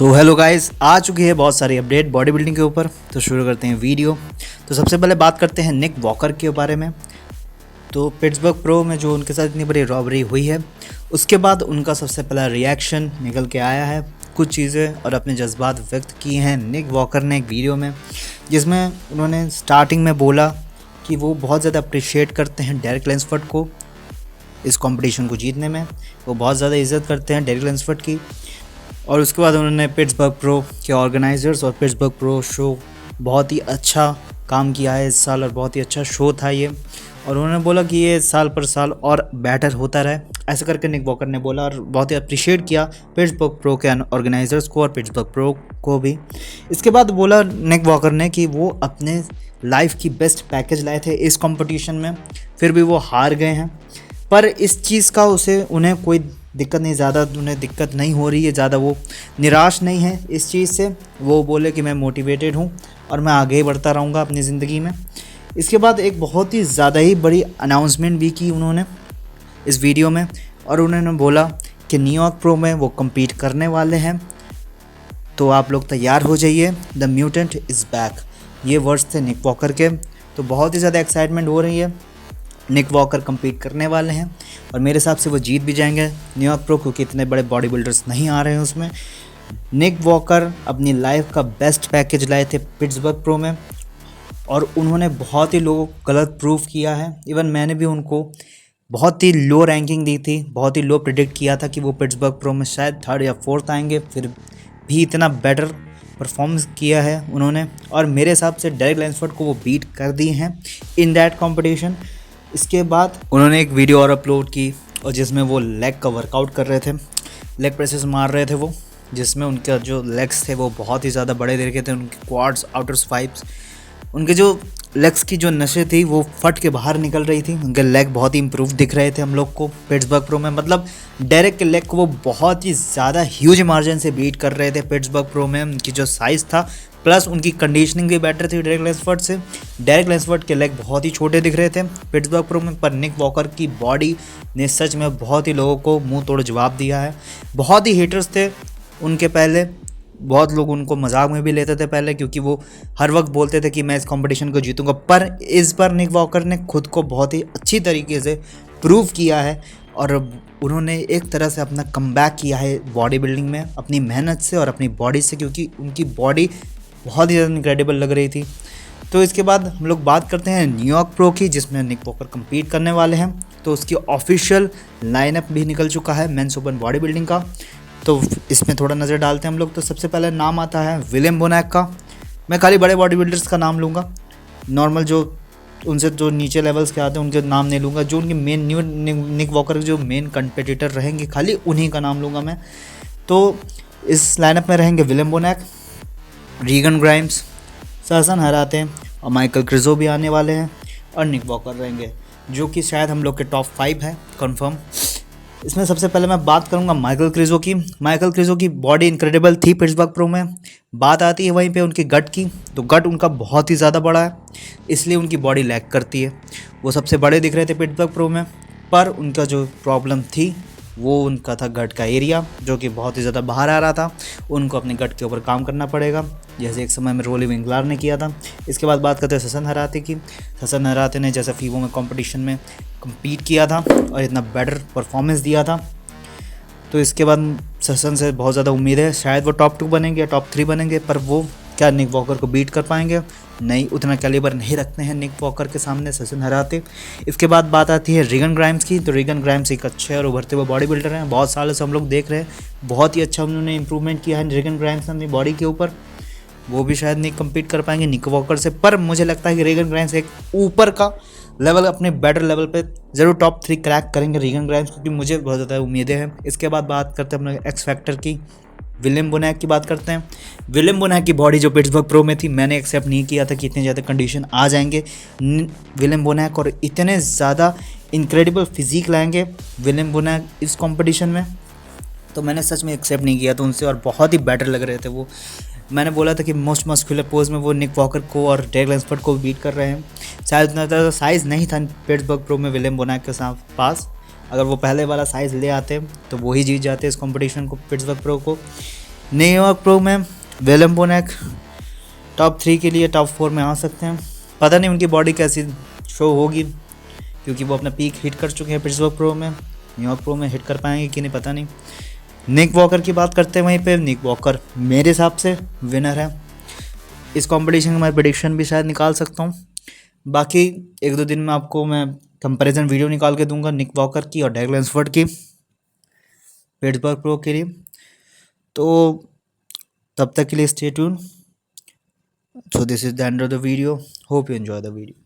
So hello guys, आ चुकी है बहुत सारी अपडेट बॉडी बिल्डिंग के ऊपर। तो शुरू करते हैं वीडियो। तो सबसे पहले बात करते हैं निक वॉकर के बारे में। तो पिट्सबर्ग प्रो में जो उनके साथ इतनी बड़ी रॉबरी हुई है, उसके बाद उनका सबसे पहला रिएक्शन निकल के आया है। कुछ चीज़ें और अपने जज्बात व्यक्त किए हैं निक वॉकर ने एक वीडियो में, जिसमें उन्होंने स्टार्टिंग में बोला कि वो बहुत ज़्यादा अप्रिशिएट करते हैं डेरिक लैंसफोर्ड को इस कंपटीशन को जीतने में। वो बहुत ज़्यादा इज्जत करते हैं डेरिक लैंसफोर्ड की। और उसके बाद उन्होंने पिट्सबर्ग प्रो के ऑर्गेनाइजर्स और पिट्सबर्ग प्रो शो बहुत ही अच्छा काम किया है इस साल, और बहुत ही अच्छा शो था ये। और उन्होंने बोला कि ये साल पर साल और बेटर होता रहे, ऐसा करके निक वॉकर ने बोला। और बहुत ही अप्रिशिएट किया पिट्सबर्ग प्रो के ऑर्गेनाइजर्स को और पिट्सबर्ग प्रो को भी। इसके बाद बोला निक वॉकर ने कि वो अपने लाइफ की बेस्ट पैकेज लाए थे इस कंपटीशन में, फिर भी वो हार गए हैं। पर इस चीज़ का उन्हें कोई दिक्कत नहीं, ज़्यादा उन्हें दिक्कत नहीं हो रही है, ज़्यादा वो निराश नहीं है इस चीज़ से। वो बोले कि मैं मोटिवेटेड हूँ और मैं आगे ही बढ़ता रहूँगा अपनी ज़िंदगी में। इसके बाद एक बहुत ही ज़्यादा ही बड़ी अनाउंसमेंट भी की उन्होंने इस वीडियो में, और उन्होंने बोला कि न्यूयॉर्क प्रो में वो कम्पीट करने वाले हैं, तो आप लोग तैयार हो जाइए, द म्यूटेंट इज़ बैक। ये वर्ड्स थे निक वॉकर के। तो बहुत ही ज़्यादा एक्साइटमेंट हो रही है। निक वॉकर कम्पीट करने वाले हैं और मेरे हिसाब से वो जीत भी जाएंगे न्यूयॉर्क प्रो, क्योंकि इतने बड़े बॉडी बिल्डर्स नहीं आ रहे हैं उसमें। निक वॉकर अपनी लाइफ का बेस्ट पैकेज लाए थे पिट्सबर्ग प्रो में, और उन्होंने बहुत ही लोगों को गलत प्रूफ किया है। इवन मैंने भी उनको बहुत ही लो रैंकिंग दी थी, बहुत ही लो प्रिडिक्ट किया था कि वो पिट्सबर्ग प्रो में शायद 3rd या 4th आएंगे, फिर भी इतना बेटर परफॉर्मेंस किया है उन्होंने। और मेरे हिसाब से डेरिक लैंसफोर्ड को वो बीट कर दिए हैं इन दैट कॉम्पिटिशन। इसके बाद उन्होंने एक वीडियो और अपलोड की, और जिसमें वो लेग का वर्कआउट कर रहे थे, लेग प्रेसेस मार रहे थे वो, जिसमें उनके जो लेग्स थे वो बहुत ही ज़्यादा बड़े दिख रहे थे। उनके क्वाड्स, आउटर स्पाइप्स, उनके जो लेग्स की जो नसें थी वो फट के बाहर निकल रही थी। उनके लेग बहुत ही इंप्रूव दिख रहे थे हम लोग को पिट्सबर्ग प्रो में। मतलब डेरिक के लेग को वो बहुत ही ज़्यादा ह्यूज मार्जिन से बीट कर रहे थे पिट्सबर्ग प्रो में। उनकी जो साइज़ था प्लस उनकी कंडीशनिंग भी बेटर थी डेरिक लैंसफोर्ड से। डेरिक लैंसफोर्ड के लेग बहुत ही छोटे दिख रहे थे पिट्सबर्ग प्रो में, पर निक वॉकर की बॉडी ने सच में बहुत ही लोगों को मुंह तोड़ जवाब दिया है। बहुत ही हेटर्स थे उनके पहले, बहुत लोग उनको मजाक में भी लेते थे पहले, क्योंकि वो हर वक्त बोलते थे कि मैं इस कंपटीशन को जीतूंगा। पर इस बार निक वॉकर ने खुद को बहुत ही अच्छी तरीके से प्रूव किया है, और उन्होंने एक तरह से अपना कमबैक किया है बॉडी बिल्डिंग में अपनी मेहनत से और अपनी बॉडी से, क्योंकि उनकी बॉडी बहुत ही ज़्यादा इनक्रेडिबल लग रही थी। तो इसके बाद हम लोग बात करते हैं न्यूयॉर्क प्रो की, जिसमें निक वॉकर कम्पीट करने वाले हैं। तो उसकी ऑफिशियल लाइनअप भी निकल चुका है मेंस ओपन बॉडी बिल्डिंग का। तो इसमें थोड़ा नज़र डालते हैं हम लोग। तो सबसे पहले नाम आता है विलियम बोनैक का। मैं खाली बड़े बॉडी बिल्डर्स का नाम लूँगा, नॉर्मल जो उनसे जो नीचे लेवल्स के आते हैं उनके नाम नहीं लूँगा। जो उनके मेन निक वॉकर के जो मेन कंपेटिटर रहेंगे खाली उन्हीं का नाम लूँगा मैं। तो इस लाइनअप में रहेंगे विलियम बोनैक, रीगन ग्राइम्स, सहसन हराते और माइकल क्रिजो भी आने वाले हैं, और निक वॉकर रहेंगे, जो कि शायद हम लोग के टॉप 5 है कंफर्म। इसमें सबसे पहले मैं बात करूंगा माइकल क्रिजो की। माइकल क्रिजो की बॉडी इनक्रेडिबल थी पिट्सबर्ग प्रो में। बात आती है वहीं पे उनकी गट की, तो गट उनका बहुत ही ज़्यादा बड़ा है, इसलिए उनकी बॉडी लैग करती है। वो सबसे बड़े दिख रहे थे पिट्सबर्ग प्रो में, पर उनका जो प्रॉब्लम थी वो उनका था गट का एरिया, जो कि बहुत ही ज़्यादा बाहर आ रहा था। उनको अपने गट के ऊपर काम करना पड़ेगा, जैसे एक समय में रोली विंगलार ने किया था। इसके बाद बात करते हैं सहसन हराते की। सहसन हराते ने जैसे फीवो में कंपटीशन में कम्पीट किया था और इतना बेटर परफॉर्मेंस दिया था, तो इसके बाद सहसन से बहुत ज़्यादा उम्मीद है, शायद वो टॉप 2 बनेंगे या टॉप 3 बनेंगे। पर वो क्या निक वॉकर को बीट कर पाएंगे? नहीं, उतना कैलिबर नहीं रखते हैं निक वॉकर के सामने सहसन हराते। इसके बाद बात आती है रीगन ग्राइम्स की। तो रीगन ग्राइम्स एक अच्छे और उभरते हुए बॉडी बिल्डर हैं, बहुत सालों से हम लोग देख रहे हैं, बहुत ही अच्छा उन्होंने इंप्रूवमेंट किया है रीगन ग्राइम्स ने अपनी बॉडी के ऊपर। वो भी शायद नहीं कम्पीट कर पाएंगे निक वॉकर से, पर मुझे लगता है कि रीगन ग्राइम्स एक ऊपर का लेवल, अपने बेटर लेवल पे ज़रूर टॉप 3 क्रैक करेंगे रीगन ग्राइम्स, क्योंकि मुझे बहुत ज़्यादा उम्मीदें हैं। इसके बाद बात करते हैं अपने एक्स फैक्टर की, विलियम बोनैक की बात करते हैं। विलियम बोनैक की बॉडी जो पिट्सबर्ग प्रो में थी, मैंने एक्सेप्ट नहीं किया था कि इतने ज़्यादा कंडीशन आ जाएंगे विलियम बोनैक, और इतने ज़्यादा इनक्रेडिबल फिजिक लाएंगे विलियम बोनैक इस कंपटीशन में। तो मैंने सच में एक्सेप्ट नहीं किया था उनसे, और बहुत ही बेटर लग रहे थे वो। मैंने बोला था कि मोस्ट मस्कुलर पोज में वो निक वॉकर को और डेरिक लैंसफोर्ड को बीट कर रहे हैं। शायद उतना ज़्यादा साइज़ नहीं था पिट्सबर्ग प्रो में विलियम बोनैक के पास। अगर वो पहले वाला साइज़ ले आते तो वो ही जीत जाते इस कंपटीशन को, पिट्सबर्ग प्रो को। न्यूयॉर्क प्रो में विलियम बोनेक टॉप 3 के लिए टॉप 4 में आ सकते हैं। पता नहीं उनकी बॉडी कैसी शो होगी, क्योंकि वो अपना पीक हिट कर चुके हैं पिट्सबर्ग प्रो में। न्यूयॉर्क प्रो में हिट कर पाएंगे कि नहीं पता नहीं। निक वॉकर की बात करते हैं, वहीं पे निक वॉकर मेरे हिसाब से विनर है इस कंपटीशन का। मैं प्रेडिक्शन भी शायद निकाल सकता हूँ। बाकी 1-2 दिन में आपको मैं कंपैरिजन वीडियो निकाल के दूंगा निक वॉकर की और डैग लैंसफोर्ड की पिट्सबर्ग प्रो के लिए। तो तब तक के लिए stay tune. So this is the end of the video. Hope you enjoy the video.